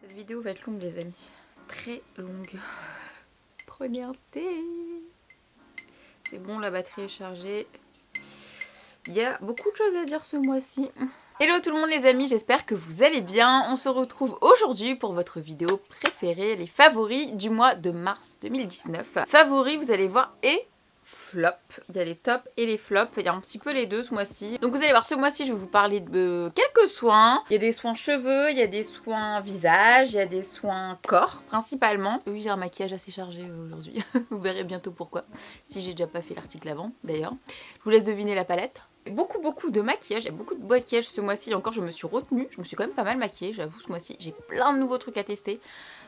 Cette vidéo va être longue les amis, très longue. Prenez un thé. C'est bon, la batterie est chargée. Il y a beaucoup de choses à dire ce mois-ci. Hello tout le monde les amis, j'espère que vous allez bien. On se retrouve aujourd'hui pour votre vidéo préférée, les favoris du mois de mars 2019. Favoris, vous allez voir, et flop. Il y a les tops et les flops, il y a un petit peu les deux ce mois-ci. Donc vous allez voir, ce mois-ci je vais vous parler de quelques soins. Il y a des soins cheveux, il y a des soins visage, il y a des soins corps principalement. Oui, j'ai un maquillage assez chargé aujourd'hui, vous verrez bientôt pourquoi. Si j'ai déjà pas fait l'article avant d'ailleurs. Je vous laisse deviner la palette. Beaucoup de maquillage, il y a beaucoup de maquillage ce mois-ci. Encore je me suis retenue, je me suis quand même pas mal maquillée, j'avoue ce mois-ci. J'ai plein de nouveaux trucs à tester.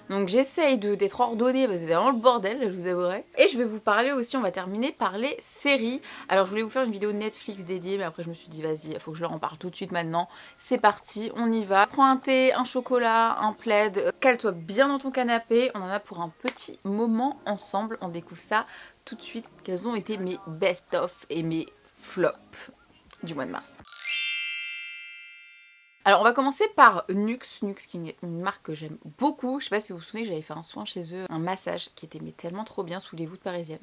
Donc j'essaye d'être ordonnée parce que c'est vraiment le bordel, je vous avouerai. Et je vais vous parler aussi, on va terminer par les séries. Alors je voulais vous faire une vidéo Netflix dédiée, mais après je me suis dit vas-y, il faut que je leur en parle tout de suite maintenant. C'est parti, on y va. Prends un thé, un chocolat, un plaid, cale-toi bien dans ton canapé. On en a pour un petit moment ensemble, on découvre ça tout de suite. Quels ont été mes best-of et mes flops du mois de mars. Alors on va commencer par Nuxe, Nuxe qui est une marque que j'aime beaucoup. Je sais pas si vous vous souvenez, j'avais fait un soin chez eux, un massage qui était mais tellement trop bien sous les voûtes parisiennes.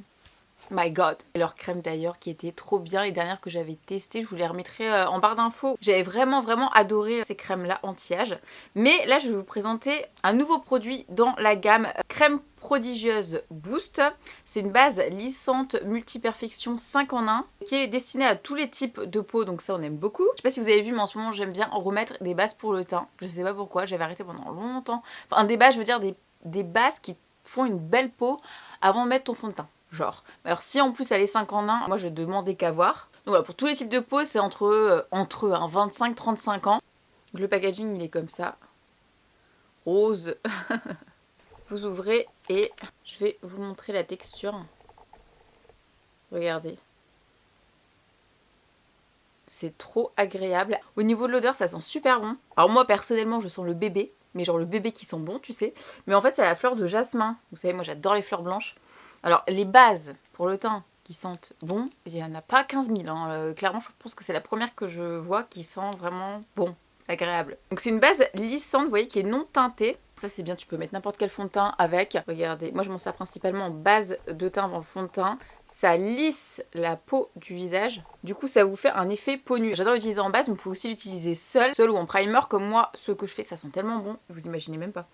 My god. Et leur crème d'ailleurs qui était trop bien, les dernières que j'avais testées, je vous les remettrai en barre d'infos. J'avais vraiment adoré ces crèmes là anti-âge. Mais là je vais vous présenter un nouveau produit dans la gamme crème prodigieuse Boost. C'est une base lissante multi-perfection 5 en 1 qui est destinée à tous les types de peau, donc ça on aime beaucoup. Je sais pas si vous avez vu mais en ce moment j'aime bien remettre des bases pour le teint. Je sais pas pourquoi, j'avais arrêté pendant longtemps. Enfin des bases, je veux dire des bases qui font une belle peau avant de mettre ton fond de teint. Genre. Alors si en plus elle est 5 en 1, moi je demandais qu'à voir. Donc voilà, pour tous les types de peau, c'est entre 25-35 ans. Donc, le packaging il est comme ça. Rose. Vous ouvrez et je vais vous montrer la texture. Regardez. C'est trop agréable. Au niveau de l'odeur, ça sent super bon. Alors moi personnellement, je sens le bébé. Mais genre le bébé qui sent bon, tu sais. Mais en fait, c'est la fleur de jasmin. Vous savez, moi j'adore les fleurs blanches. Alors les bases pour le teint qui sentent bon, il n'y en a pas 15 000. Hein. Clairement, je pense que c'est la première que je vois qui sent vraiment bon. Agréable. Donc c'est une base lissante, vous voyez, qui est non teintée. Ça c'est bien, tu peux mettre n'importe quel fond de teint avec. Regardez, moi je m'en sers principalement en base de teint avant le fond de teint. Ça lisse la peau du visage. Du coup ça vous fait un effet peau nue. J'adore l'utiliser en base, mais vous pouvez aussi l'utiliser seul ou en primer comme moi. Ce que je fais, ça sent tellement bon, vous imaginez même pas.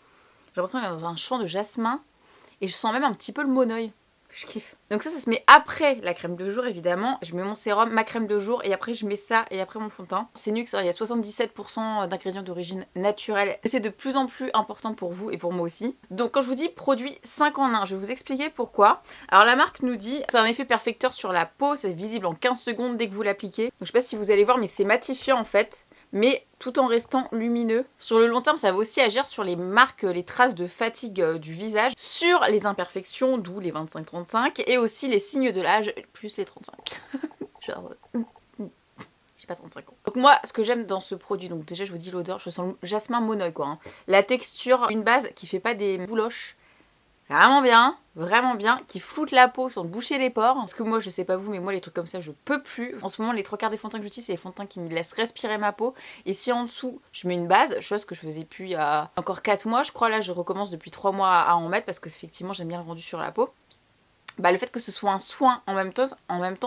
J'ai l'impression d'être dans un champ de jasmin et je sens même un petit peu le monoeil. Je kiffe. Donc ça se met après la crème de jour évidemment. Je mets mon sérum, ma crème de jour et après je mets ça et après mon fond de teint. C'est Nuxe, il y a 77% d'ingrédients d'origine naturelle. C'est de plus en plus important pour vous et pour moi aussi. Donc quand je vous dis produit 5 en 1, je vais vous expliquer pourquoi. Alors la marque nous dit c'est un effet perfecteur sur la peau, c'est visible en 15 secondes dès que vous l'appliquez. Donc je sais pas si vous allez voir mais c'est matifiant en fait. Mais tout en restant lumineux. Sur le long terme, ça va aussi agir sur les marques, les traces de fatigue du visage, sur les imperfections, d'où les 25-35, et aussi les signes de l'âge, plus les 35. Genre, j'ai pas 35 ans. Donc moi, ce que j'aime dans ce produit, donc déjà je vous dis l'odeur, je sens le jasmin monoeil quoi. Hein. La texture, une base qui fait pas des bouloches. C'est vraiment bien, qui floute la peau sans boucher les pores. Parce que moi, je sais pas vous, mais moi, les trucs comme ça, je peux plus. En ce moment, les 3/4 des fonds de teint que j'utilise, c'est les fonds de teint qui me laissent respirer ma peau. Et si en dessous, je mets une base, chose que je faisais plus il y a encore 4 mois, je crois, là, je recommence depuis 3 mois à en mettre parce que effectivement, j'aime bien le rendu sur la peau. Bah, le fait que ce soit un soin en même temps,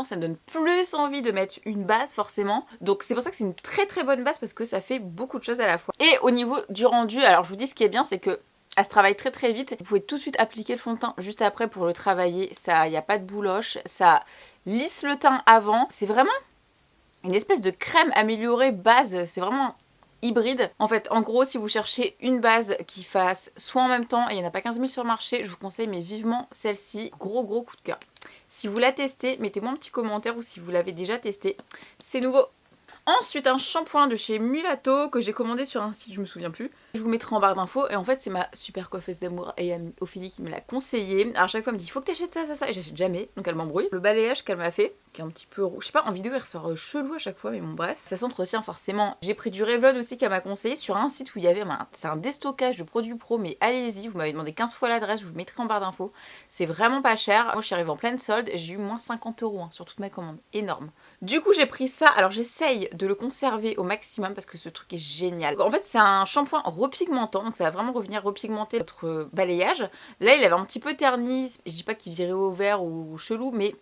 ça me donne plus envie de mettre une base forcément. Donc c'est pour ça que c'est une très bonne base parce que ça fait beaucoup de choses à la fois. Et au niveau du rendu, alors je vous dis ce qui est bien, c'est que elle se travaille très vite. Vous pouvez tout de suite appliquer le fond de teint juste après pour le travailler. Ça, il n'y a pas de bouloche. Ça lisse le teint avant. C'est vraiment une espèce de crème améliorée base. C'est vraiment hybride. En fait, en gros, si vous cherchez une base qui fasse soit en même temps, et il n'y en a pas 15 000 sur le marché, je vous conseille mais vivement celle-ci. Gros coup de cœur. Si vous la testez, mettez-moi un petit commentaire ou si vous l'avez déjà testé. C'est nouveau. Ensuite, un shampoing de chez Mulato que j'ai commandé sur un site, je me souviens plus. Je vous mettrai en barre d'infos. Et en fait, c'est ma super coiffeuse d'amour et amie Ophélie qui me l'a conseillé. Alors, à chaque fois, elle me dit il faut que tu achètes ça. Et j'achète jamais. Donc, elle m'embrouille. Le balayage qu'elle m'a fait, qui est un petit peu rouge. Je sais pas, en vidéo il ressort chelou à chaque fois, mais bon bref. Ça s'entretient forcément. J'ai pris du Revlon aussi qu'elle m'a conseillé sur un site où il y avait, c'est un déstockage de produits pro, mais allez-y, vous m'avez demandé 15 fois l'adresse, je vous mettrai en barre d'infos. C'est vraiment pas cher. Moi je suis arrivée en pleine solde, j'ai eu moins 50 € sur toute ma commande. Énorme. Du coup j'ai pris ça, alors j'essaye de le conserver au maximum parce que ce truc est génial. En fait c'est un shampoing repigmentant, donc ça va vraiment revenir repigmenter votre balayage. Là il avait un petit peu terni, je dis pas qu'il virait au vert ou chelou, mais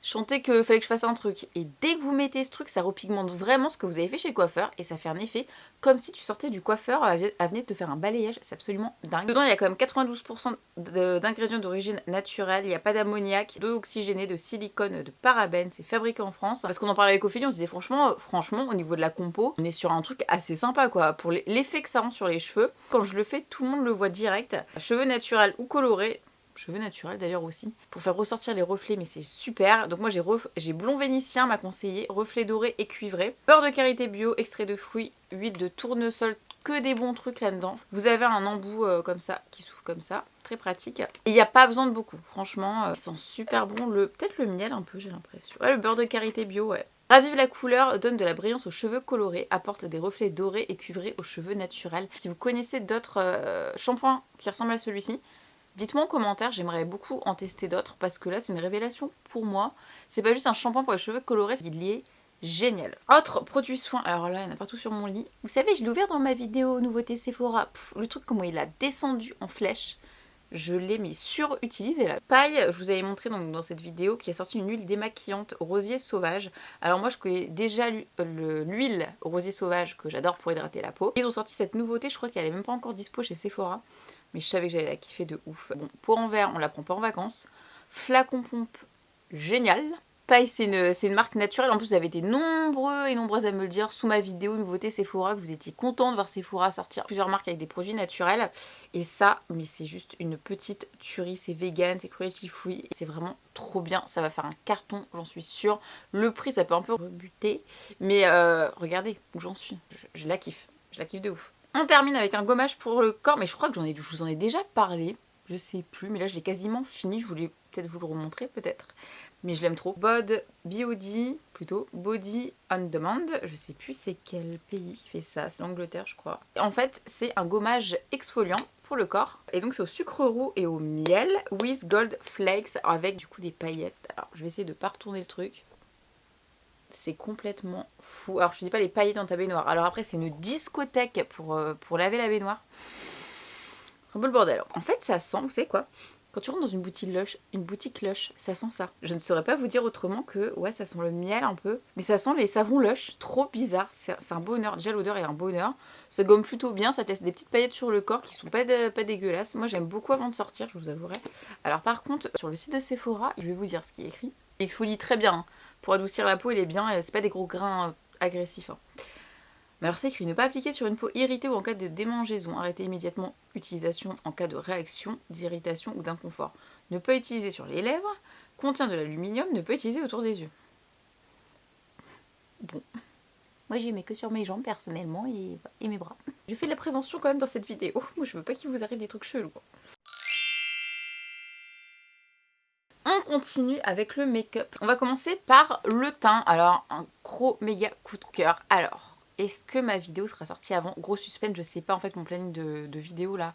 je sentais qu'il fallait que je fasse un truc. Et dès que vous mettez ce truc, ça repigmente vraiment ce que vous avez fait chez le coiffeur. Et ça fait un effet comme si tu sortais du coiffeur, elle venait de te faire un balayage. C'est absolument dingue. Dedans, il y a quand même 92% d'ingrédients d'origine naturelle. Il n'y a pas d'ammoniac, d'eau oxygénée, de silicone, de parabènes. C'est fabriqué en France. Parce qu'on en parlait avec Ophélie, on se disait franchement, au niveau de la compo, on est sur un truc assez sympa quoi. Pour l'effet que ça rend sur les cheveux, quand je le fais, tout le monde le voit direct. Cheveux naturels ou colorés. Cheveux naturels d'ailleurs aussi, pour faire ressortir les reflets, mais c'est super. Donc moi j'ai blond vénitien, m'a conseillé, reflets dorés et cuivrés, beurre de karité bio, extrait de fruits, huile de tournesol, que des bons trucs là-dedans. Vous avez un embout comme ça, qui s'ouvre comme ça, très pratique. Et il n'y a pas besoin de beaucoup, franchement, ils sont super bons. Peut-être le miel un peu, j'ai l'impression. Ouais, le beurre de karité bio, ouais. Ravive la couleur, donne de la brillance aux cheveux colorés, apporte des reflets dorés et cuivrés aux cheveux naturels. Si vous connaissez d'autres shampoings qui ressemblent à celui-ci, dites-moi en commentaire, j'aimerais beaucoup en tester d'autres parce que là c'est une révélation pour moi. C'est pas juste un shampoing pour les cheveux colorés, il y est génial. Autre produit soin, alors là il y en a partout sur mon lit. Vous savez, je l'ai ouvert dans ma vidéo nouveauté Sephora. Le truc comment il a descendu en flèche. Je l'ai mis surutilisé là. Paille, je vous avais montré donc, dans cette vidéo qui a sorti une huile démaquillante rosier sauvage. Alors moi je connais déjà l'huile rosier sauvage que j'adore pour hydrater la peau. Ils ont sorti cette nouveauté, je crois qu'elle est même pas encore dispo chez Sephora. Mais je savais que j'allais la kiffer de ouf. Bon, peau en verre, on la prend pas en vacances. Flacon pompe, génial. Paille, c'est une marque naturelle. En plus, vous avez été nombreux et nombreuses à me le dire sous ma vidéo nouveauté Sephora que vous étiez contents de voir Sephora sortir plusieurs marques avec des produits naturels. Et ça, mais c'est juste une petite tuerie. C'est vegan, c'est cruelty free. C'est vraiment trop bien. Ça va faire un carton, j'en suis sûre. Le prix, ça peut un peu rebuter. Mais regardez où j'en suis. Je la kiffe. Je la kiffe de ouf. On termine avec un gommage pour le corps, mais je crois que je vous en ai déjà parlé, je sais plus, mais là je l'ai quasiment fini, je voulais peut-être vous le remontrer peut-être, mais je l'aime trop. Body on Demand, je sais plus c'est quel pays qui fait ça, c'est l'Angleterre je crois. En fait c'est un gommage exfoliant pour le corps, et donc c'est au sucre roux et au miel, with gold flakes, avec du coup des paillettes. Alors je vais essayer de pas retourner le truc. C'est complètement fou. Alors je dis pas les paillettes dans ta baignoire. Alors après c'est une discothèque pour laver la baignoire. Un peu le bordel. En fait ça sent, vous savez quoi? Quand tu rentres dans une boutique Lush, ça sent ça. Je ne saurais pas vous dire autrement que ouais ça sent le miel un peu. Mais ça sent les savons Lush, trop bizarre. C'est un bonheur. Déjà l'odeur est un bonheur. Ça gomme plutôt bien, ça te laisse des petites paillettes sur le corps qui sont pas dégueulasses. Moi j'aime beaucoup avant de sortir, je vous avouerai. Alors par contre sur le site de Sephora, je vais vous dire ce qui est écrit. Il exfolie très bien. Hein. Pour adoucir la peau, il est bien, c'est pas des gros grains agressifs. Hein. Mais alors c'est écrit, ne pas appliquer sur une peau irritée ou en cas de démangeaison. Arrêter immédiatement utilisation en cas de réaction, d'irritation ou d'inconfort. Ne pas utiliser sur les lèvres, contient de l'aluminium, ne pas utiliser autour des yeux. Bon. Moi j'y mets que sur mes jambes personnellement et mes bras. Je fais de la prévention quand même dans cette vidéo. Moi je veux pas qu'il vous arrive des trucs chelous. On continue avec le make-up. On va commencer par le teint. Alors, un gros méga coup de cœur. Alors, est-ce que ma vidéo sera sortie avant? Gros suspense, je sais pas en fait mon planning de vidéo là.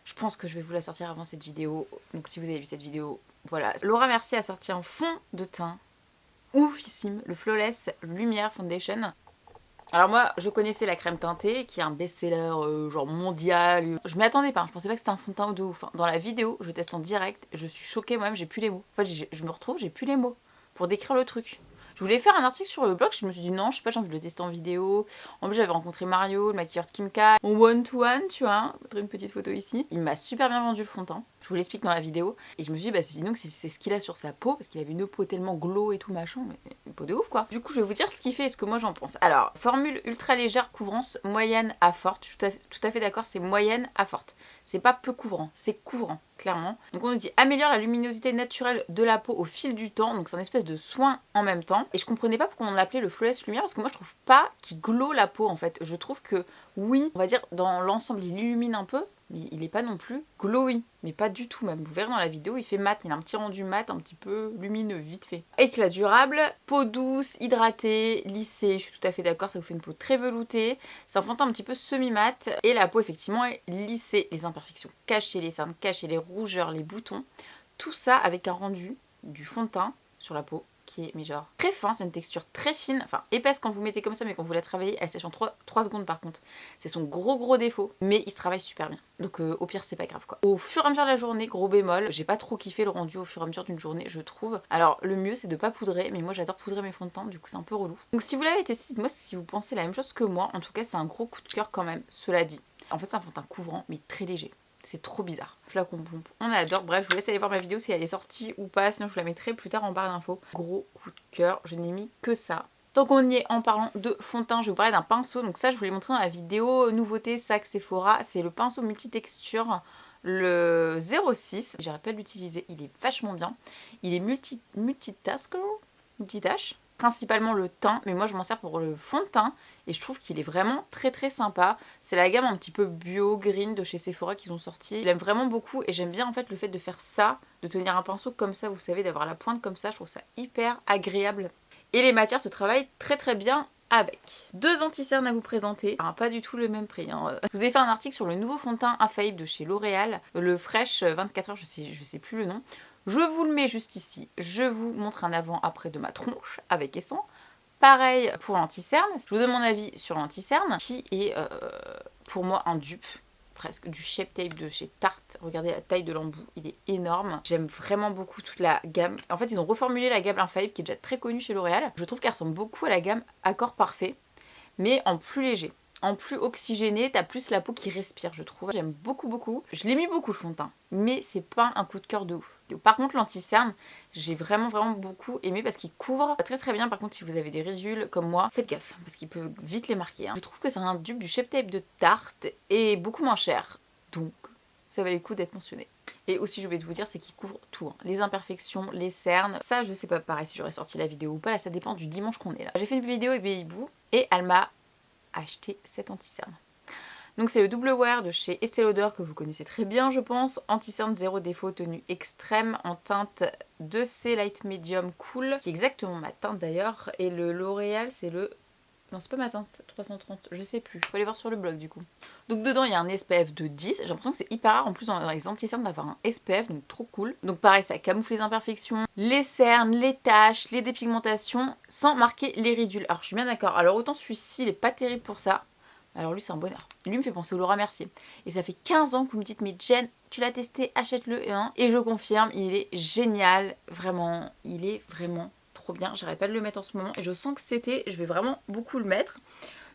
Je pense que je vais vous la sortir avant cette vidéo. Donc si vous avez vu cette vidéo, voilà. Laura Mercier a sorti un fond de teint oufissime. Le Flawless Lumière Foundation. Alors moi, je connaissais la crème teintée, qui est un best-seller genre mondial. Je m'y attendais pas, je pensais pas que c'était un fond de teint de ouf. Dans la vidéo, je teste en direct, je suis choquée moi-même, j'ai plus les mots. En fait, je me retrouve, j'ai plus les mots pour décrire le truc. Je voulais faire un article sur le blog, je me suis dit non, je sais pas, j'ai envie de le tester en vidéo. En plus, j'avais rencontré Mario, le maquilleur de Kim K, en one-to-one, tu vois, je mettrai une petite photo ici. Il m'a super bien vendu le fond de teint. Je vous l'explique dans la vidéo. Et je me suis dit, bah sinon c'est ce qu'il a sur sa peau, parce qu'il avait une peau tellement glow et tout machin, mais une peau de ouf quoi. Du coup, je vais vous dire ce qu'il fait et ce que moi j'en pense. Alors, formule ultra légère, couvrance moyenne à forte. Je suis tout à fait d'accord, c'est moyenne à forte. C'est pas peu couvrant, c'est couvrant, clairement. Donc on nous dit améliore la luminosité naturelle de la peau au fil du temps. Donc c'est un espèce de soin en même temps. Et je comprenais pas pourquoi on l'appelait le Flawless Lumière, parce que moi je trouve pas qu'il glow la peau en fait. Je trouve que Oui, on va dire dans l'ensemble il illumine un peu, mais il n'est pas non plus glowy, mais pas du tout même. Vous verrez dans la vidéo, il fait mat, il a un petit rendu mat, un petit peu lumineux, vite fait. Éclat durable, peau douce, hydratée, lissée, je suis tout à fait d'accord, ça vous fait une peau très veloutée, c'est un fond de teint un petit peu semi-mat, et la peau effectivement est lissée, les imperfections cachées, les cernes cachées, les rougeurs, les boutons, tout ça avec un rendu du fond de teint sur la peau qui est mais genre très fin, c'est une texture très fine, enfin épaisse quand vous mettez comme ça, mais quand vous la travaillez, elle sèche en 3 secondes par contre. C'est son gros défaut, mais il se travaille super bien. Donc au pire c'est pas grave quoi. Au fur et à mesure de la journée, gros bémol, j'ai pas trop kiffé le rendu au fur et à mesure d'une journée, je trouve. Alors le mieux c'est de pas poudrer, mais moi j'adore poudrer mes fonds de teint, du coup c'est un peu relou. Donc si vous l'avez testé, dites-moi si vous pensez la même chose que moi, en tout cas c'est un gros coup de cœur quand même, cela dit. En fait c'est un fond de teint couvrant, mais très léger. C'est trop bizarre. Flacon pompe, on adore. Bref, je vous laisse aller voir ma vidéo si elle est sortie ou pas. Sinon, je vous la mettrai plus tard en barre d'infos. Gros coup de cœur, je n'ai mis que ça. Tant qu'on y est en parlant de fond de teint, je vais vous parler d'un pinceau. Donc ça, je vous l'ai montré dans la vidéo nouveauté Sac Sephora. C'est le pinceau multitexture, le 06. J'arrête pas de l'utiliser, il est vachement bien. Il est multitask, multitâche. Principalement le teint, mais moi je m'en sers pour le fond de teint et je trouve qu'il est vraiment très sympa. C'est la gamme un petit peu bio green de chez Sephora qu'ils ont sorti. Je l'aime vraiment beaucoup et j'aime bien en fait le fait de faire ça, de tenir un pinceau comme ça, vous savez, d'avoir la pointe comme ça, je trouve ça hyper agréable. Et les matières se travaillent très bien avec. 2 anti-cernes à vous présenter, pas du tout le même prix. Je vous ai fait un article sur le nouveau fond de teint infaillible de chez L'Oréal, le Fresh 24 heures, je sais plus le nom. Je vous le mets juste ici. Je vous montre un avant-après de ma tronche avec et sans. Pareil pour l'anti-cerne. Je vous donne mon avis sur l'anti-cerne qui est pour moi un dupe presque du Shape Tape de chez Tarte. Regardez la taille de l'embout, il est énorme. J'aime vraiment beaucoup toute la gamme. En fait, ils ont reformulé la gamme infaillible qui est déjà très connue chez L'Oréal. Je trouve qu'elle ressemble beaucoup à la gamme Accord Parfait, mais en plus léger. En plus oxygéné, t'as plus la peau qui respire, je trouve. J'aime beaucoup. Je l'ai mis beaucoup le fond de teint, mais c'est pas un coup de cœur de ouf. Par contre, l'anti-cerne, j'ai vraiment beaucoup aimé parce qu'il couvre très bien. Par contre, si vous avez des ridules comme moi, faites gaffe parce qu'il peut vite les marquer. Je trouve que c'est un dupe du Shape Tape de Tarte et beaucoup moins cher. Donc, ça valait le coup d'être mentionné. Et aussi, je vais vous dire, c'est qu'il couvre tout. Les imperfections, les cernes. Ça, je sais pas pareil si j'aurais sorti la vidéo ou pas. Là, ça dépend du dimanche qu'on est là. J'ai fait une vidéo avec Baby Boo et elle m'a acheté cet anti-cerne. Donc c'est le double wear de chez Estée Lauder que vous connaissez très bien je pense. Anti-cerne zéro défaut, tenue extrême en teinte 2C Light Medium Cool, qui est exactement ma teinte d'ailleurs. Et le L'Oréal c'est le... Non c'est pas ma teinte, 330, je sais plus. Faut aller voir sur le blog du coup. Donc dedans il y a un SPF de 10, j'ai l'impression que c'est hyper rare en plus dans les anti-cernes d'avoir un SPF, donc trop cool. Donc pareil ça camoufle les imperfections, les cernes, les taches, les dépigmentations, sans marquer les ridules. Alors je suis bien d'accord, alors autant celui-ci il est pas terrible pour ça. Alors lui c'est un bonheur. Lui me fait penser au Laura Mercier. Et ça fait 15 ans que vous me dites mais Jen, tu l'as testé, achète-le. Et je confirme, il est génial. Vraiment, il est vraiment trop bien. J'arrête pas de le mettre en ce moment. Et je sens que cet été, je vais vraiment beaucoup le mettre.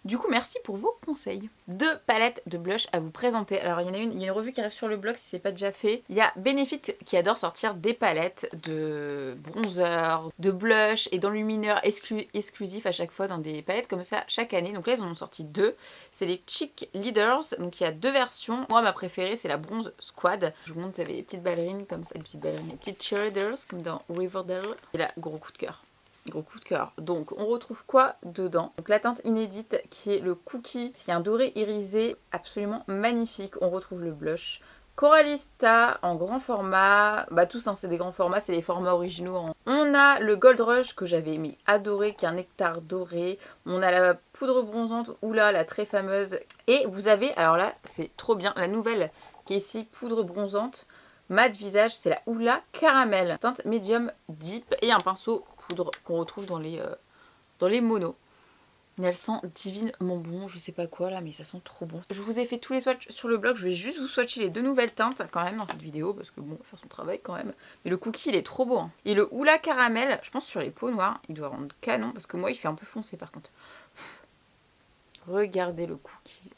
Du coup, merci pour vos conseils. 2 palettes de blush à vous présenter. Alors, il y a une revue qui arrive sur le blog si c'est pas déjà fait. Il y a Benefit qui adore sortir des palettes de bronzer, de blush et d'enlumineur exclusifs à chaque fois dans des palettes comme ça chaque année. Donc là, ils en ont sorti 2. C'est les Cheek Leaders. Donc il y a 2 versions. Moi, ma préférée, c'est la Bronze Squad. Je vous montre, vous avez des petites ballerines comme ça, des petites cheerleaders comme dans Riverdale. Et là, gros coup de cœur. Gros coup de cœur. Donc on retrouve quoi dedans? Donc la teinte inédite qui est le Cookie, qui est un doré irisé absolument magnifique. On retrouve le blush Coralista en grand format, bah tous hein, c'est des grands formats, c'est les formats originaux. On a le Gold Rush que j'avais adoré, qui est un nectar doré. On a la poudre bronzante, oula, la très fameuse. Et vous avez, alors là c'est trop bien, la nouvelle qui est ici, poudre bronzante. Mat visage, c'est la Oula Caramel, teinte médium deep et un pinceau poudre qu'on retrouve dans les monos. Et elles sentent divinement bon, je sais pas quoi là, mais ça sent trop bon. Je vous ai fait tous les swatchs sur le blog, je vais juste vous swatcher les 2 nouvelles teintes quand même dans cette vidéo, parce que bon, on va faire son travail quand même. Mais le Cookie, il est trop beau. Hein. Et le Oula Caramel, je pense sur les peaux noires, il doit rendre canon, parce que moi, il fait un peu foncé par contre. Regardez le Cookie.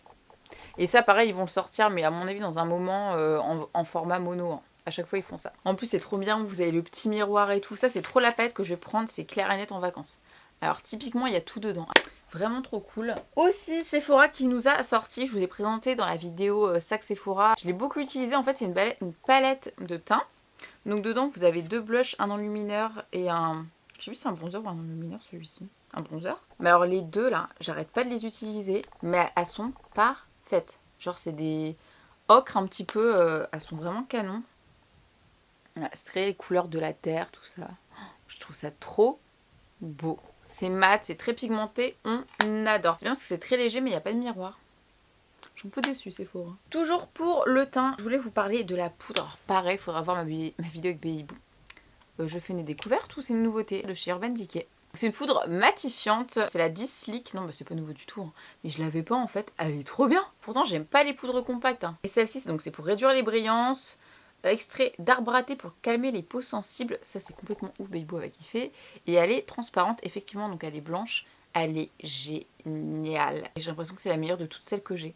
Et ça, pareil, ils vont le sortir, mais à mon avis, dans un moment, en format mono. Hein. À chaque fois, ils font ça. En plus, c'est trop bien, vous avez le petit miroir et tout. Ça, c'est trop la palette que je vais prendre, c'est clair et net en vacances. Alors, typiquement, il y a tout dedans. Vraiment trop cool. Aussi, Sephora qui nous a sorti, je vous ai présenté dans la vidéo Sac Sephora. Je l'ai beaucoup utilisé, en fait, c'est une palette de teint. Donc, dedans, vous avez 2 blushs, un enlumineur et un... Je sais plus si c'est un bronzer ou un enlumineur, celui-ci. un bronzer. Mais alors les deux là, j'arrête pas de les utiliser, mais elles sont parfaites. Genre c'est des ocre un petit peu, elles sont vraiment canon. Voilà, c'est très les couleurs de la terre, tout ça. Je trouve ça trop beau. C'est mat, c'est très pigmenté, on adore. C'est bien parce que c'est très léger mais il n'y a pas de miroir. Je suis un peu déçue, c'est faux. Hein. Toujours pour le teint, je voulais vous parler de la poudre. Alors pareil, il faudra voir ma vidéo avec Baby Boo. Je fais une découverte ou c'est une nouveauté de chez Urban Decay. C'est une poudre matifiante, c'est la 10 Sleek, non bah c'est pas nouveau du tout, hein. Mais je l'avais pas en fait, elle est trop bien. Pourtant j'aime pas les poudres compactes. Hein. Et celle-ci c'est pour réduire les brillances, extrait d'arbre à thé pour calmer les peaux sensibles, ça c'est complètement ouf, Baby Boo va kiffer. Et elle est transparente effectivement, donc elle est blanche, elle est géniale. Et j'ai l'impression que c'est la meilleure de toutes celles que j'ai.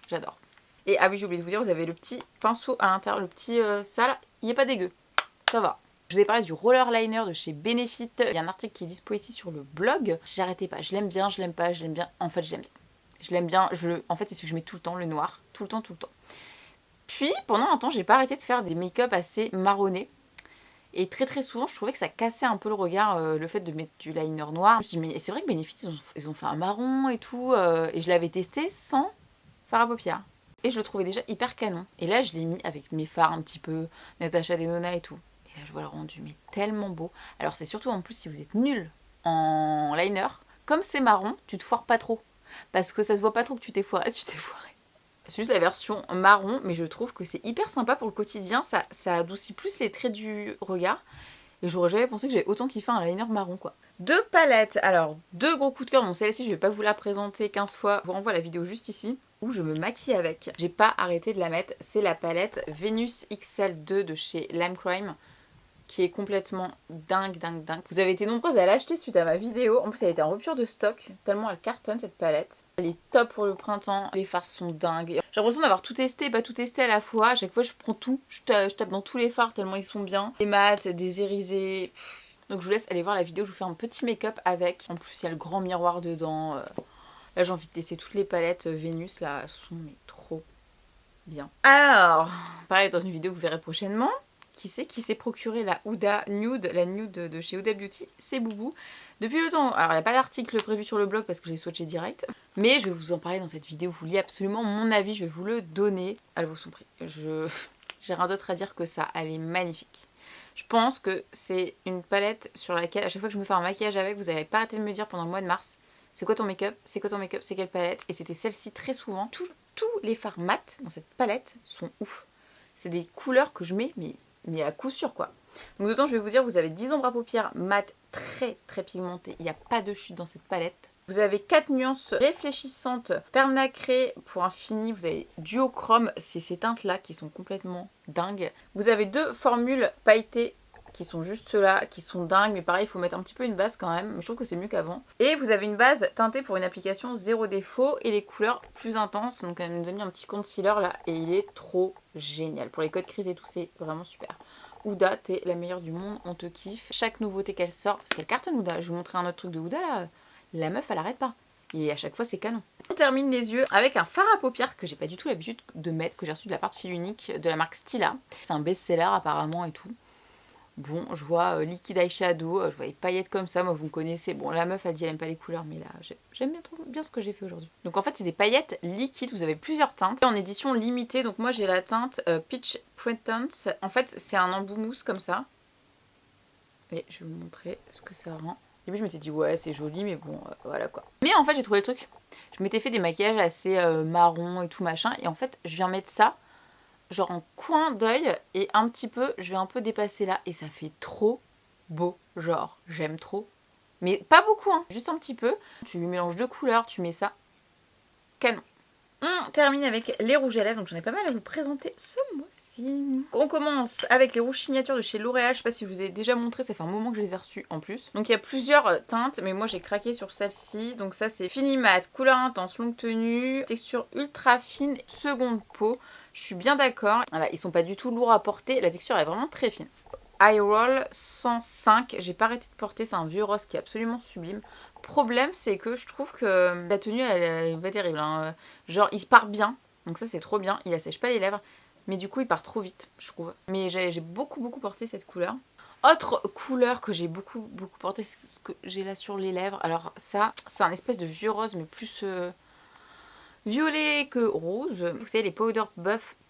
J'adore. Et ah oui j'ai oublié de vous dire, vous avez le petit pinceau à l'intérieur, le petit ça là, il est pas dégueu, ça va. Je vous ai parlé du roller liner de chez Benefit. Il y a un article qui est dispo ici sur le blog. J'arrêtais pas. Je l'aime bien, je l'aime pas, je l'aime bien. En fait, je l'aime bien. Je l'aime bien. En fait, c'est ce que je mets tout le temps, le noir. Tout le temps, tout le temps. Puis, pendant un temps, j'ai pas arrêté de faire des make-up assez marronnés. Et très très souvent, je trouvais que ça cassait un peu le regard, le fait de mettre du liner noir. Je me suis dit, mais c'est vrai que Benefit, ils ont fait un marron et tout. Et je l'avais testé sans fard à paupières. Et je le trouvais déjà hyper canon. Et là, je l'ai mis avec mes fards un petit peu, Natasha Denona et tout. Et là, je vois le rendu, mais tellement beau. Alors, c'est surtout en plus si vous êtes nul en liner, comme c'est marron, tu te foires pas trop. Parce que ça se voit pas trop que tu t'es foiré si tu t'es foiré. C'est juste la version marron, mais je trouve que c'est hyper sympa pour le quotidien. Ça adoucit plus les traits du regard. Et j'aurais jamais pensé que j'avais autant kiffé un liner marron, quoi. Deux palettes. Alors, deux gros coups de cœur. Bon, celle-ci, je vais pas vous la présenter 15 fois. Je vous renvoie la vidéo juste ici, où je me maquille avec. J'ai pas arrêté de la mettre. C'est la palette Venus XL2 de chez Lime Crime, qui est complètement dingue. Vous avez été nombreuses à l'acheter suite à ma vidéo. En plus, elle était en rupture de stock, tellement elle cartonne cette palette. Elle est top pour le printemps. Les fards sont dingues. J'ai l'impression d'avoir tout testé, pas tout testé à la fois. À chaque fois, je prends tout. Je tape dans tous les fards tellement ils sont bien. Des mats, des irisés. Donc je vous laisse aller voir la vidéo. Je vous fais un petit make-up avec. En plus, il y a le grand miroir dedans. Là, j'ai envie de tester toutes les palettes Vénus. Là, elles sont mais trop bien. Alors, pareil, dans une vidéo que vous verrez prochainement. Qui s'est procuré la Huda Nude, la nude de chez Huda Beauty, c'est Boubou. Depuis le temps, alors il n'y a pas d'article prévu sur le blog parce que j'ai swatché direct, mais je vais vous en parler dans cette vidéo, vous vouliez absolument mon avis, je vais vous le donner. Elle vaut son prix. J'ai rien d'autre à dire que ça, elle est magnifique. Je pense que c'est une palette sur laquelle, à chaque fois que je me fais un maquillage avec, vous n'avez pas arrêté de me dire pendant le mois de mars, c'est quoi ton make-up, c'est quoi ton make-up, c'est quelle palette, et c'était celle-ci très souvent. Tous les fards mat dans cette palette sont ouf. C'est des couleurs que je mets, mais à coup sûr quoi. Donc dedans je vais vous dire, vous avez 10 ombres à paupières mat très pigmentées, il n'y a pas de chute dans cette palette. Vous avez 4 nuances réfléchissantes, perle nacrée pour un fini, vous avez duochrome, c'est ces teintes là qui sont complètement dingues. Vous avez 2 formules pailletées qui sont juste là, qui sont dingues, mais pareil il faut mettre un petit peu une base quand même, mais je trouve que c'est mieux qu'avant. Et vous avez une base teintée pour une application zéro défaut et les couleurs plus intenses, donc elle nous a mis un petit concealer là et il est trop génial. Pour les codes crise et tout, c'est vraiment super. Huda, t'es la meilleure du monde, on te kiffe. Chaque nouveauté qu'elle sort, c'est le carton Huda. Je vous montrer un autre truc de Huda là, la meuf elle arrête pas. Et à chaque fois c'est canon. On termine les yeux avec un fard à paupières que j'ai pas du tout l'habitude de mettre, que j'ai reçu de la part Fil Unique de la marque Stila. C'est un best-seller apparemment et tout. Bon, je vois liquide eyeshadow, je vois les paillettes comme ça, moi vous me connaissez. Bon, la meuf elle dit elle aime pas les couleurs, mais là j'aime bien ce que j'ai fait aujourd'hui. Donc en fait c'est des paillettes liquides, vous avez plusieurs teintes. En édition limitée, donc moi j'ai la teinte Peach Printemps. En fait c'est un embout mousse comme ça. Et je vais vous montrer ce que ça rend. Au début je m'étais dit ouais c'est joli mais bon voilà quoi. Mais en fait j'ai trouvé le truc. Je m'étais fait des maquillages assez marron et tout machin. Et en fait je viens mettre ça genre en coin d'œil et un petit peu, je vais un peu dépasser là et ça fait trop beau, genre j'aime trop. Mais pas beaucoup hein, juste un petit peu. Tu mélanges deux couleurs, tu mets ça, canon. On termine avec les rouges à lèvres, donc j'en ai pas mal à vous présenter ce mois-ci. On commence avec les rouges signatures de chez L'Oréal, je sais pas si je vous ai déjà montré, ça fait un moment que je les ai reçus en plus. Donc il y a plusieurs teintes, mais moi j'ai craqué sur celle-ci. Donc ça c'est Fini Mat, couleur intense, longue tenue, texture ultra fine, seconde peau. Je suis bien d'accord. Voilà, ils sont pas du tout lourds à porter, la texture est vraiment très fine. Eye Roll 105, j'ai pas arrêté de porter, c'est un vieux rose qui est absolument sublime. Problème c'est que je trouve que la tenue elle est pas terrible hein. Genre il part bien, donc ça c'est trop bien, il assèche pas les lèvres, mais du coup il part trop vite je trouve. Mais j'ai beaucoup porté cette couleur. Autre couleur que j'ai beaucoup porté, c'est ce que j'ai là sur les lèvres. Alors ça, c'est un espèce de vieux rose, mais plus violet que rose. Vous savez, les Powder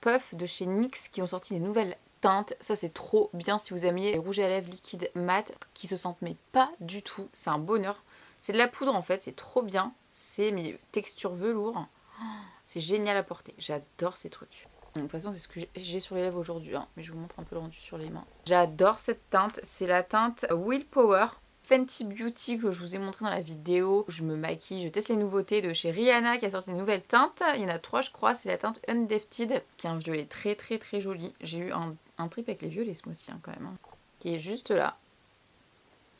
Puff de chez NYX qui ont sorti des nouvelles teintes. Ça, c'est trop bien si vous aimiez les rouges à lèvres liquides mat qui se sentent mais pas du tout. C'est un bonheur. C'est de la poudre en fait, c'est trop bien. C'est mais texture velours. C'est génial à porter. J'adore ces trucs. De toute façon, c'est ce que j'ai sur les lèvres aujourd'hui, hein, mais je vous montre un peu le rendu sur les mains. J'adore cette teinte, c'est la teinte Willpower Fenty Beauty que je vous ai montré dans la vidéo. Je me maquille, je teste les nouveautés de chez Rihanna qui a sorti des nouvelles teintes. Il y en a 3 je crois, c'est la teinte Undefted qui est un violet très joli. J'ai eu un trip avec les violets ce mois-ci quand même, hein, qui est juste là.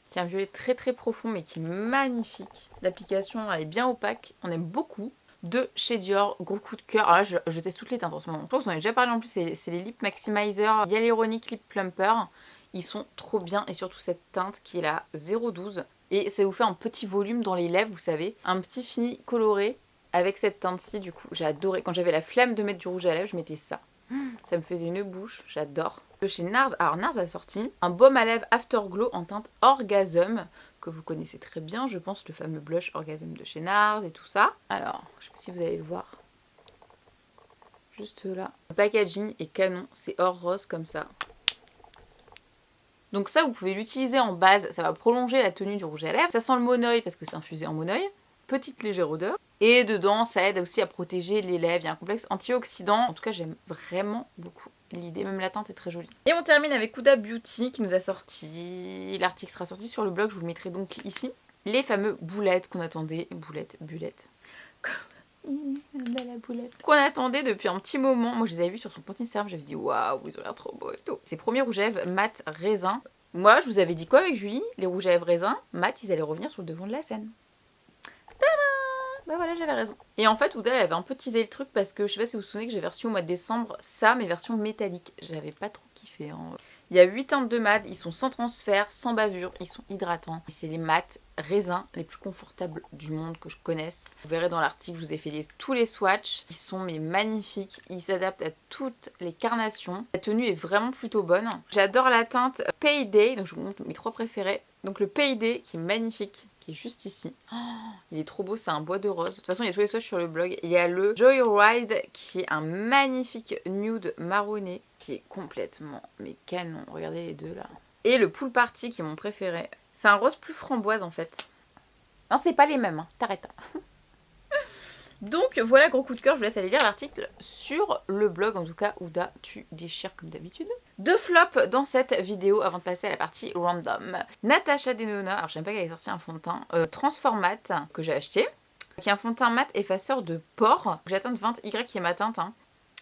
Qui est un violet très profond mais qui est magnifique. L'application elle est bien opaque, on aime beaucoup. De chez Dior, gros coup de cœur. Alors là, je teste toutes les teintes en ce moment. Je pense qu'on en a déjà parlé en plus, c'est les Lip Maximizer Hyaluronic Lip Plumper. Ils sont trop bien et surtout cette teinte qui est la 0,12. Et ça vous fait un petit volume dans les lèvres, vous savez. Un petit fini coloré avec cette teinte-ci, du coup. J'ai adoré. Quand j'avais la flemme de mettre du rouge à lèvres, je mettais ça. Ça me faisait une bouche, j'adore. De chez NARS, alors NARS a sorti un baume à lèvres Afterglow en teinte Orgasm, que vous connaissez très bien, je pense, le fameux blush Orgasm de chez NARS et tout ça. Alors, je sais pas si vous allez le voir. Juste là. Le packaging est canon, c'est or rose comme ça. Donc ça, vous pouvez l'utiliser en base, ça va prolonger la tenue du rouge à lèvres. Ça sent le monoeil parce que c'est infusé en monoeil. Petite légère odeur. Et dedans, ça aide aussi à protéger les lèvres. Il y a un complexe antioxydant. En tout cas, j'aime vraiment beaucoup l'idée. Même la teinte est très jolie. Et on termine avec Huda Beauty qui nous a sorti... L'article sera sorti sur le blog, je vous le mettrai donc ici. Les fameux boulettes qu'on attendait. Bulettes. La boulette. Qu'on attendait depuis un petit moment. Moi, je les avais vus sur son compte Instagram. J'avais dit waouh, ils ont l'air trop beaux et tout. Ces premiers rouges à lèvres mat raisin. Moi, je vous avais dit quoi avec Julie? Les rouges à lèvres raisin mat, ils allaient revenir sur le devant de la scène. Bah voilà, j'avais raison. Et en fait, Huda, elle avait un peu teasé le truc parce que je sais pas si vous vous souvenez que j'ai reçu au mois de décembre ça, mais version métallique. J'avais pas trop kiffé. Hein. Il y a 8 teintes de mat, ils sont sans transfert, sans bavure, ils sont hydratants. Et c'est les mats raisins les plus confortables du monde que je connaisse. Vous verrez dans l'article, je vous ai fait tous les swatchs. Ils sont mais magnifiques, ils s'adaptent à toutes les carnations. La tenue est vraiment plutôt bonne. J'adore la teinte Payday, donc je vous montre mes 3 préférés. Donc le Payday qui est magnifique, qui est juste ici. Oh, il est trop beau, c'est un bois de rose. De toute façon, il y a tous les swatchs sur le blog. Il y a le Joyride qui est un magnifique nude marronné qui est complètement mais canon. Regardez les deux là. Et le Pool Party qui est mon préféré. C'est un rose plus framboise en fait. Non, c'est pas les mêmes, hein. T'arrêtes. Donc voilà, gros coup de cœur, je vous laisse aller lire l'article sur le blog. En tout cas, Huda, tu déchires comme d'habitude. 2 flops dans cette vidéo avant de passer à la partie random. Natasha Denona, alors je sais pas qu'elle ait sorti un fond de teint Transformat que j'ai acheté, qui est un fond de teint mat effaceur de pores. J'ai atteint 20Y qui est ma teinte. Hein.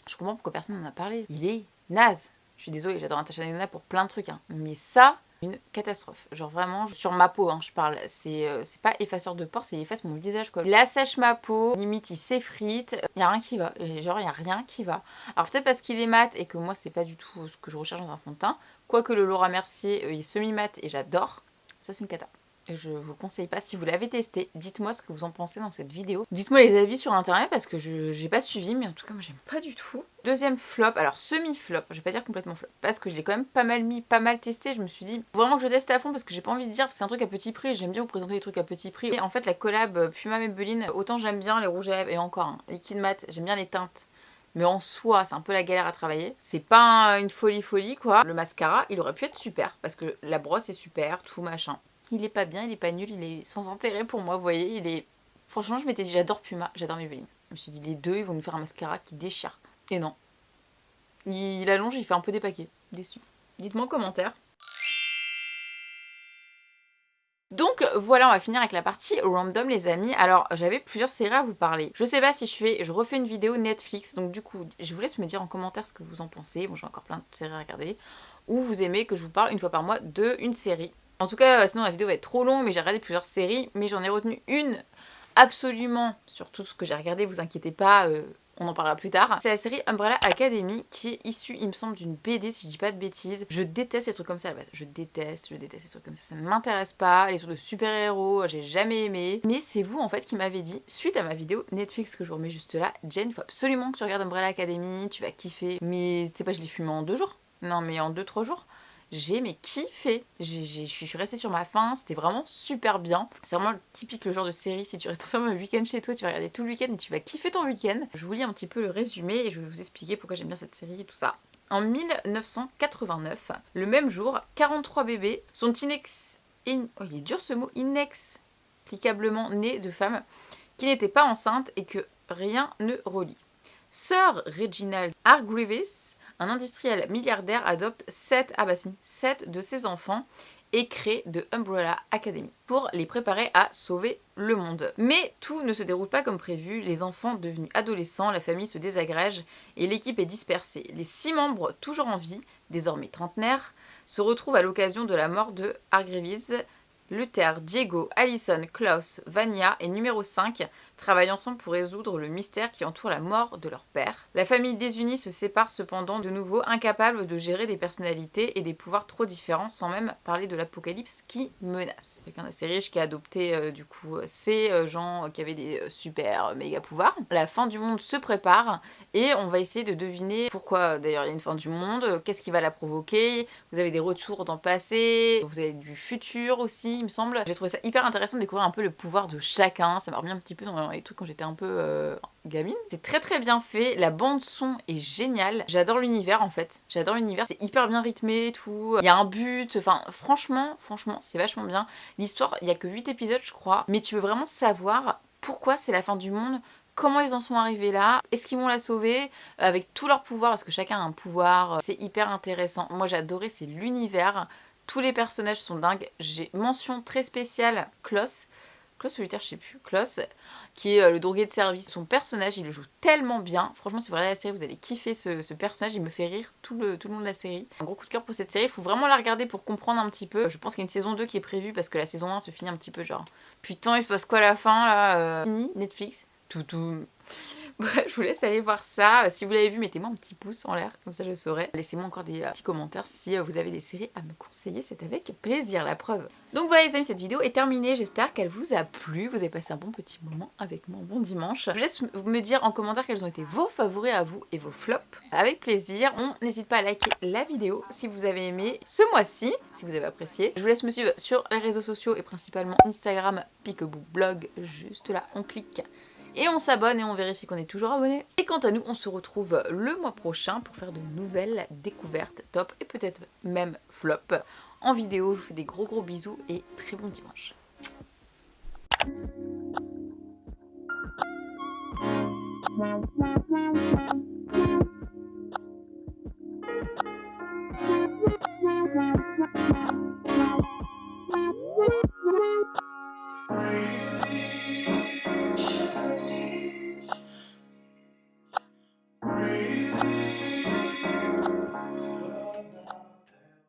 Je comprends pourquoi personne n'en a parlé. Il est naze. Je suis désolée, j'adore Natasha Denona pour plein de trucs. Hein. Mais ça... une catastrophe. Genre vraiment, sur ma peau, hein, je parle. C'est pas effaceur de pores, c'est il efface mon visage, quoi. Il assèche ma peau, limite il s'effrite. Il y a rien qui va. Genre, il y a rien qui va. Alors peut-être parce qu'il est mat et que moi, c'est pas du tout ce que je recherche dans un fond de teint. Quoique le Laura Mercier, il est semi-mat et j'adore. Ça, c'est une cata. Et je vous le conseille pas. Si vous l'avez testé, dites-moi ce que vous en pensez dans cette vidéo. Dites-moi les avis sur internet parce que j'ai pas suivi, mais en tout cas moi j'aime pas du tout. Deuxième flop, alors semi-flop, je vais pas dire complètement flop, parce que je l'ai quand même pas mal mis, pas mal testé. Je me suis dit vraiment que je teste à fond parce que j'ai pas envie de dire que c'est un truc à petit prix. J'aime bien vous présenter des trucs à petit prix. Et en fait la collab Puma Maybelline, autant j'aime bien les rouges à lèvres et encore hein, liquide mat, j'aime bien les teintes. Mais en soi, c'est un peu la galère à travailler. C'est pas une folie quoi. Le mascara, il aurait pu être super parce que la brosse est super, tout machin. Il est pas bien, il est pas nul, il est sans intérêt pour moi, vous voyez, il est... Franchement, je m'étais dit, j'adore Puma, j'adore Maybelline. Je me suis dit, les deux, ils vont nous faire un mascara qui déchire. Et non. Il allonge, il fait un peu des paquets. Déçu. Dites-moi en commentaire. Donc voilà, on va finir avec la partie random les amis. Alors j'avais plusieurs séries à vous parler. Je sais pas si je refais une vidéo Netflix. Donc du coup, je vous laisse me dire en commentaire ce que vous en pensez. Bon, j'ai encore plein de séries à regarder. Ou vous aimez que je vous parle une fois par mois d'une série. En tout cas, sinon la vidéo va être trop longue, mais j'ai regardé plusieurs séries, mais j'en ai retenu une absolument sur tout ce que j'ai regardé, vous inquiétez pas, on en parlera plus tard. C'est la série Umbrella Academy qui est issue, il me semble, d'une BD si je dis pas de bêtises. Je déteste les trucs comme ça à la base, je déteste les trucs comme ça ne m'intéresse pas, les trucs de super-héros, j'ai jamais aimé. Mais c'est vous en fait qui m'avez dit, suite à ma vidéo Netflix que je vous remets juste là, Jen, il faut absolument que tu regardes Umbrella Academy, tu vas kiffer. Mais c'est pas, je l'ai fumé en 2 jours, non mais en 2-3 jours. j'ai mais kiffé. Je suis restée sur ma faim, c'était vraiment super bien. C'est vraiment typique le genre de série, si tu restes enfermé un week-end chez toi, tu vas regarder tout le week-end et tu vas kiffer ton week-end. Je vous lis un petit peu le résumé et je vais vous expliquer pourquoi j'aime bien cette série et tout ça. En 1989, le même jour, 43 bébés sont il est dur ce mot, inexplicablement nés de femmes qui n'étaient pas enceintes et que rien ne relie. Sir Reginald Hargreaves, un industriel milliardaire, adopte 7 de ses enfants et crée The Umbrella Academy pour les préparer à sauver le monde. Mais tout ne se déroule pas comme prévu, les enfants devenus adolescents, la famille se désagrège et l'équipe est dispersée. Les 6 membres, toujours en vie, désormais trentenaires, se retrouvent à l'occasion de la mort de Hargreaves. Luther, Diego, Allison, Klaus, Vania et numéro 5 travaillent ensemble pour résoudre le mystère qui entoure la mort de leur père. La famille désunie se sépare cependant de nouveau, incapable de gérer des personnalités et des pouvoirs trop différents, sans même parler de l'apocalypse qui menace. Quelqu'un d'assez riche qui a adopté ces gens qui avaient des super méga pouvoirs. La fin du monde se prépare et on va essayer de deviner pourquoi d'ailleurs il y a une fin du monde, qu'est-ce qui va la provoquer. Vous avez des retours dans le passé, vous avez du futur aussi, il me semble. J'ai trouvé ça hyper intéressant de découvrir un peu le pouvoir de chacun, ça m'a remis un petit peu dans les trucs quand j'étais un peu gamine. C'est très très bien fait, la bande son est géniale, j'adore l'univers en fait, j'adore l'univers, c'est hyper bien rythmé et tout, il y a un but, enfin franchement c'est vachement bien. L'histoire, il y a que 8 épisodes je crois, mais tu veux vraiment savoir pourquoi c'est la fin du monde, comment ils en sont arrivés là, est-ce qu'ils vont la sauver avec tous leurs pouvoirs, parce que chacun a un pouvoir, c'est hyper intéressant. Moi j'ai adoré, c'est l'univers, tous les personnages sont dingues. J'ai mention très spéciale Klaus ou Luther, je sais plus, Klaus, qui est le drogué de service. Son personnage, il le joue tellement bien. Franchement, si vous regardez la série, vous allez kiffer ce personnage. Il me fait rire tout le long de la série. Un gros coup de cœur pour cette série. Il faut vraiment la regarder pour comprendre un petit peu. Je pense qu'il y a une saison 2 qui est prévue parce que la saison 1 se finit un petit peu genre putain, il se passe quoi à la fin là Fini, Netflix. Tout. Bref, je vous laisse aller voir ça. Si vous l'avez vu, mettez-moi un petit pouce en l'air, comme ça je saurai. Laissez-moi encore des petits commentaires si vous avez des séries à me conseiller, c'est avec plaisir, la preuve. Donc voilà les amis, cette vidéo est terminée, j'espère qu'elle vous a plu, vous avez passé un bon petit moment avec moi, un bon dimanche. Je vous laisse me dire en commentaire quels ont été vos favoris à vous et vos flops. Avec plaisir, on n'hésite pas à liker la vidéo si vous avez aimé ce mois-ci, si vous avez apprécié. Je vous laisse me suivre sur les réseaux sociaux et principalement Instagram, Peekaboo Blog, juste là, on clique. Et on s'abonne et on vérifie qu'on est toujours abonné. Et quant à nous, on se retrouve le mois prochain pour faire de nouvelles découvertes top et peut-être même flop en vidéo. Je vous fais des gros bisous et très bon dimanche.